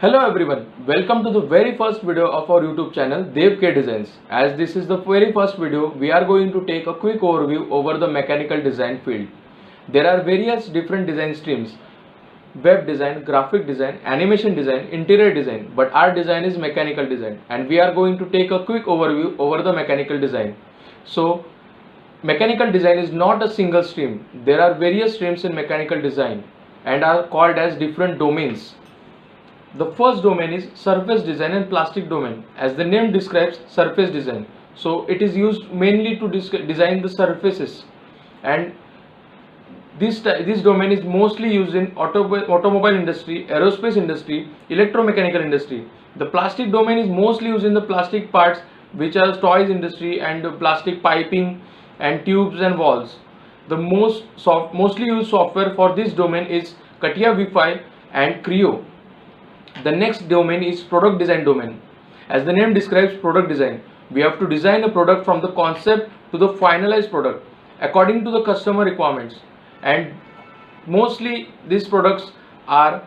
Hello everyone, welcome to the very first video of our YouTube channel Dev K Designs. As this is the very first video, we are going to take a quick overview over the mechanical design field. There are various different design streams: web design, graphic design, animation design, interior design, but our design is mechanical design and we are going to take a quick overview over the mechanical design. So mechanical design is not a single stream. There are various streams in mechanical design and are called as different domains. The first domain is surface design and plastic domain. As the name describes, surface design. So it is used mainly to design the surfaces, and this domain is mostly used in automobile industry, aerospace industry, electromechanical industry. The plastic domain is mostly used in the plastic parts, which are toys industry and plastic piping and tubes and walls. The mostly used software for this domain is CATIA V5 and Creo. The next domain is product design domain. As the name describes, product design. We have to design a product from the concept to the finalized product according to the customer requirements. And mostly these products are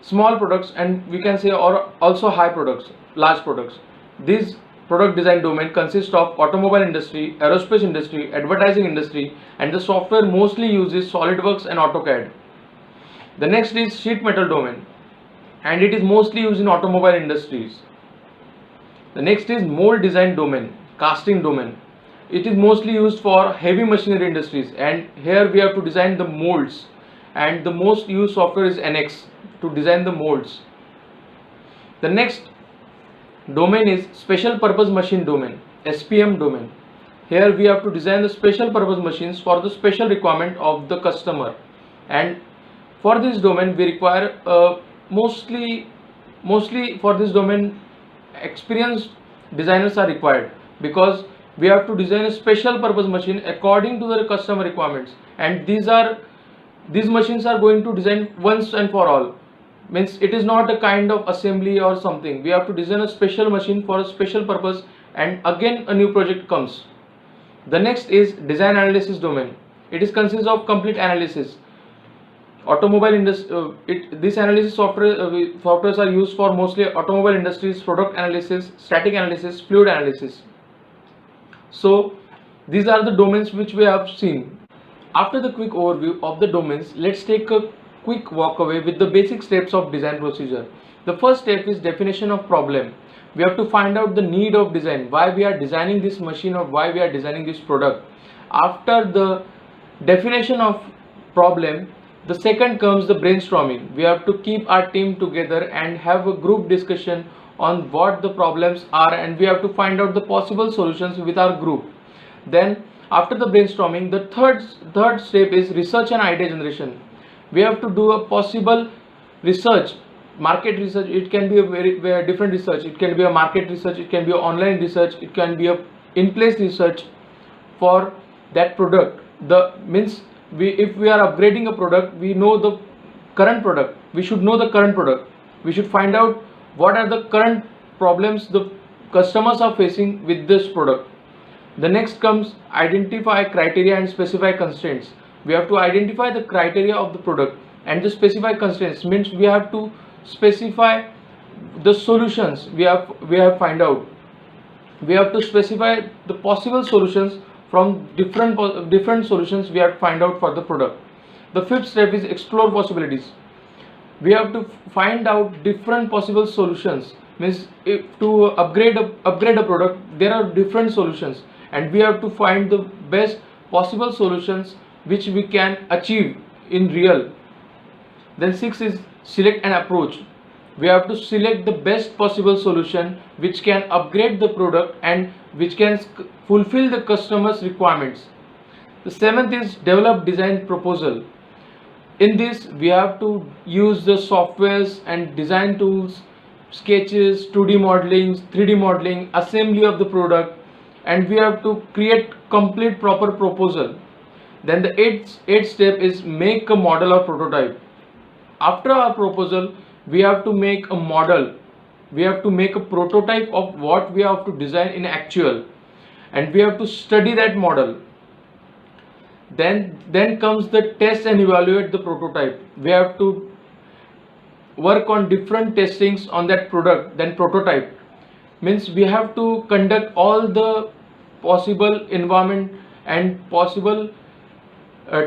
small products, and we can say or also high products, large products. This product design domain consists of automobile industry, aerospace industry, advertising industry, and the software mostly uses SolidWorks and AutoCAD. The next is sheet metal domain, and it is mostly used in automobile industries. The next is mold design domain, casting domain. It is mostly used for heavy machinery industries, and here we have to design the molds, and the most used software is NX to design the molds. The next domain is special purpose machine domain, SPM domain. Here we have to design the special purpose machines for the special requirement of the customer, and for this domain we require mostly for this domain experienced designers are required, because we have to design a special purpose machine according to the customer requirements, and these machines are going to design once and for all. Means it is not a kind of assembly or something. We have to design a special machine for a special purpose, and again a new project comes. The next is design analysis domain. It is consists of complete analysis. Automobile industry, this analysis softwares are used for mostly automobile industries: product analysis, static analysis, fluid analysis. So these are the domains which we have seen. After the quick overview of the domains, let's take a quick walk away with the basic steps of design procedure. The first step is definition of problem. We have to find out the need of design, why we are designing this machine or why we are designing this product. After the definition of problem, the second comes the brainstorming. We have to keep our team together and have a group discussion on what the problems are, and we have to find out the possible solutions with our group. Then after the brainstorming, the third step is research and idea generation. We have to do a possible research, market research. It can be a very different research. It can be a market research, it can be a online research, it can be a in-place research for that product. If we are upgrading a product, we know the current product, we should know the current product. We should find out what are the current problems the customers are facing with this product. The next comes identify criteria and specify constraints. We have to identify the criteria of the product, and the specify constraints means we have to specify the solutions we have find out. We have to specify the possible solutions from different solutions we have to find out for the product. The fifth step is explore possibilities. We have to find out different possible solutions. Means if to upgrade a product, there are different solutions, and we have to find the best possible solutions which we can achieve in real. Then six is select an approach. We have to select the best possible solution which can upgrade the product and which can fulfill the customer's requirements. The seventh is develop design proposal. In this we have to use the softwares and design tools, sketches, 2D modeling, 3D modeling, assembly of the product, and we have to create complete proper proposal. Then the eighth step is make a model or prototype. After our proposal, we have to make a model. We have to make a prototype of what we have to design in actual, and we have to study that model. Then comes the test and evaluate the prototype. We have to work on different testings on that product than prototype. Means we have to conduct all the possible environment and possible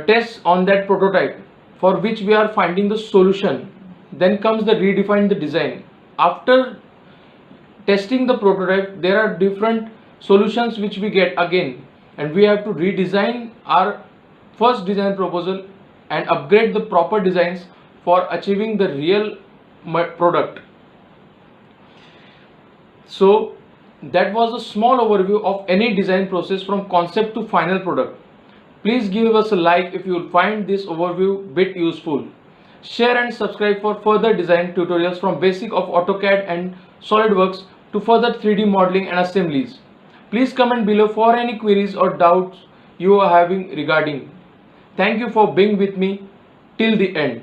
tests on that prototype, for which we are finding the solution. Then comes the redefine the design. After testing the prototype, there are different solutions which we get again, and we have to redesign our first design proposal and upgrade the proper designs for achieving the real product. So that was a small overview of any design process from concept to final product. Please give us a like if you find this overview bit useful. Share and subscribe for further design tutorials from basic of AutoCAD and SolidWorks to further 3D modeling and assemblies. Please comment below for any queries or doubts you are having regarding. Thank you for being with me till the end.